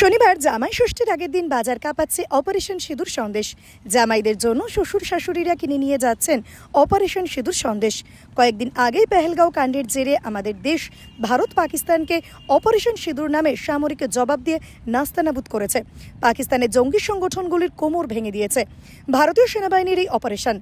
শনিবার জামাই ষষ্ঠীর আগের দিন বাজার কাঁপাচ্ছে অপারেশন সিঁদুর সন্দেশ। জামাইদের জন্য শ্বশুর শাশুড়িরা কিনে নিয়ে যাচ্ছেন অপারেশন সিঁদুর সন্দেশ। কয়েকদিন আগেই পেহেলগাঁও কাণ্ডের জেরে আমাদের দেশ ভারত পাকিস্তানকে অপারেশন সিঁদুর নামে সামরিক জবাব দিয়ে নাস্তানাবুদ করেছে। পাকিস্তানের জঙ্গি সংগঠনগুলির কোমর ভেঙে দিয়েছে ভারতীয় সেনাবাহিনীর এই অপারেশন।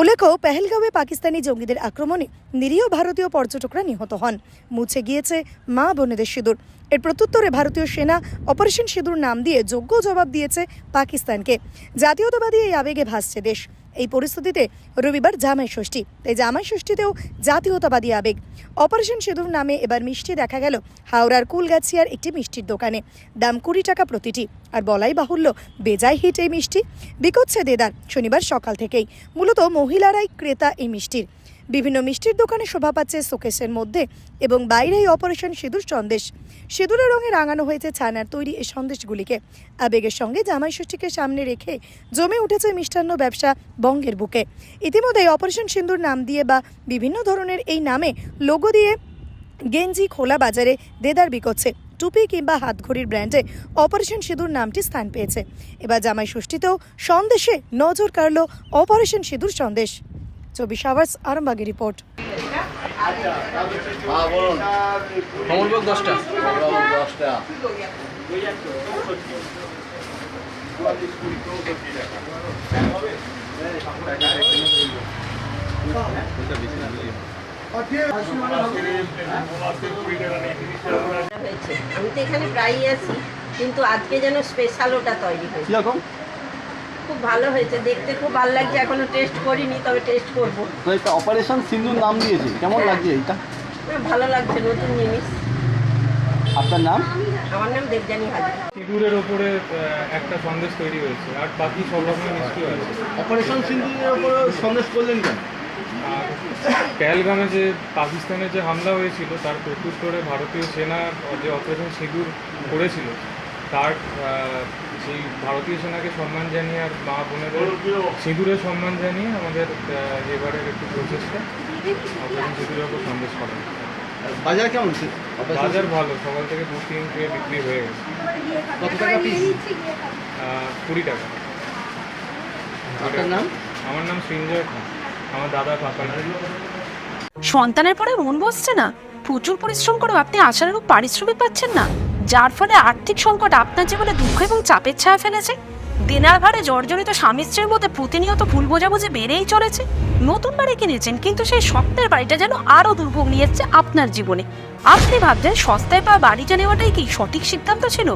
উল্লেখ্য, পেহেলগাঁওয়ে পাকিস্তানি জঙ্গিদের আক্রমণে নিরীহ ভারতীয় পর্যটকরা নিহত হন। মুছে গিয়েছে মা বোনেদের সিঁদুর। এর প্রত্যুত্তরে ভারতীয় সেনা অপারেশন সিঁদুর নাম দিয়ে যোগ্য জবাব দিয়েছে পাকিস্তানকে। জাতীয়তাবাদী এই আবেগে ভাসছে দেশ। এই পরিস্থিতিতে রবিবার জামাই ষষ্ঠী, তাই জামাই ষষ্ঠীতেও জাতীয়তাবাদী আবেগ। অপারেশন সিঁদুর নামে এবার মিষ্টি দেখা গেল হাওড়ার কুলগাছিয়ার একটি মিষ্টির দোকানে। দাম 20 টাকা প্রতিটি। আর বলাই বাহুল্য, বেজায় হিট এই মিষ্টি। বিকোচ্ছে দেদার শনিবার সকাল থেকেই। মূলত মহিলারাই ক্রেতা এই মিষ্টির। বিভিন্ন মিষ্টির দোকানে শোভা পাচ্ছে শোকেসের মধ্যে এবং বাইরেই অপারেশন সিঁদুর সন্দেশ। সিঁদুরের রঙে রাঙানো হয়েছে ছানার তৈরি এই সন্দেশগুলিকে। আবেগের সঙ্গে জামাই ষষ্ঠীকে সামনে রেখে জমে উঠেছে মিষ্টান্ন ব্যবসা বঙ্গের বুকে। ইতিমধ্যে অপারেশন সিঁদুর নাম দিয়ে বা বিভিন্ন ধরনের এই নামে লোগো দিয়ে গেঞ্জি খোলা বাজারে দেদার বিকোচ্ছে। টুপি কিংবা হাতঘড়ির ব্র্যান্ডে অপারেশন সিঁদুর নামটি স্থান পেয়েছে। এবার জামাই ষষ্ঠীতেও সন্দেশে নজর কাড়ল অপারেশন সিঁদুর সন্দেশ। 24 আওয়ার্স আরামবাগের রিপোর্ট। আমি তো এখানে প্রায়ই আছি, কিন্তু আজকে যেন স্পেশাল ওটা তৈরি হয়েছে। খুব ভালো হয়েছে, দেখতে খুব ভালো লাগছে। এখনো টেস্ট করিনি, তবে টেস্ট করবো। তো এটা অপারেশন সিঁদুর নাম দিয়েছে, কেমন লাগছে এটা? ভালো লাগছে, নতুন জিনিস। আপনার নাম? আমার নাম দেবযানী হাজরা। সিঁদুরের ওপরে একটা সন্দেশ তৈরি হয়েছে, আর বাকি সব রকমের মিষ্টি আছে। অপারেশন সিঁদুরের ওপরে সন্দেশ করলেন কেন? আর পেহেলগামে যে পাকিস্তানের যে হামলা হয়েছিল, তার প্রত্যুত্তরে ভারতীয় সেনা যে অপারেশন সিঁদুর করেছিল, তার সেই ভারতীয় সেনাকে সম্মান জানিয়ে আর মা বোনেদের সিঁদুরের সম্মান জানিয়ে আমাদের এবারের একটু প্রচেষ্টা অপারেশন সিঁদুরের ওপর সন্দেশ করা। বাজার কেমন? বাজার ভালো, সকাল থেকে 2-3 ট্রে বিক্রি হয়ে গেছে। কত টাকা পিস? 20 টাকা। আপনার নাম? আমার নাম সৃঞ্জয় খান, আমার দাদা কাকা। সন্তানের পরে মন বসছে না, প্রচুর পরিশ্রম করেও আপনি আশানুরূপ পারিশ্রমিক পাচ্ছেন না, যার ফলে আর্থিক সংকট আপনার জীবনে দুঃখ এবং চাপের ছায়া ফেলেছে। দেনার ভারে জর্জরিত স্বামী স্ত্রীর মধ্যে প্রতিনিয়ত ভুল বোঝাবুঝি বেড়েই চলেছে। নতুন বাড়ি কিনেছেন, কিন্তু সেই স্বপ্নের বাড়িটা যেন আরও দুর্ভোগ নিয়ে এসছে আপনার জীবনে। আপনি ভাবছেন সস্তায় পাওয়া বাড়িটা নেওয়াটাই কি সঠিক সিদ্ধান্ত ছিল?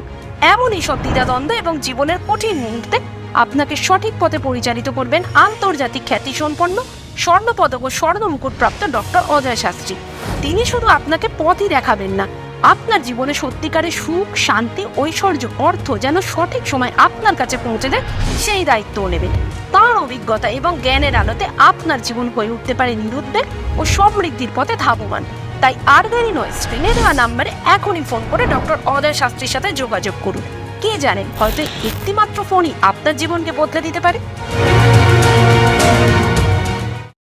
এমনই সব দ্বিধাদ্বন্দ্ব এবং জীবনের কঠিন মুহূর্তে আপনাকে সঠিক পথে পরিচালিত করবেন আন্তর্জাতিক খ্যাতিসম্পন্ন স্বর্ণপদক ও স্বর্ণ মুকুটপ্রাপ্ত ডক্টর অজয় শাস্ত্রী। তিনি শুধু আপনাকে পথই দেখাবেন না, আপনার জীবনে সত্যিকারের সুখ, শান্তি, ঐশ্বর্য, অর্থ যেন সঠিক সময় আপনার কাছে পৌঁছে দেয়, সেই দায়িত্বও নেবেন। তাঁর অভিজ্ঞতা এবং জ্ঞানের আলোতে আপনার জীবন হয়ে উঠতে পারে নিরুদ্বেগ ও সমৃদ্ধির পথে ধাবমান। তাই আর দেরি নয়, স্ক্রিনে দেওয়া নাম্বারে এখনই ফোন করে ডক্টর অজয় শাস্ত্রীর সাথে যোগাযোগ করুন। কে জানেন, হয়তো একটিমাত্র ফোনই আপনার জীবনকে বদলে দিতে পারে।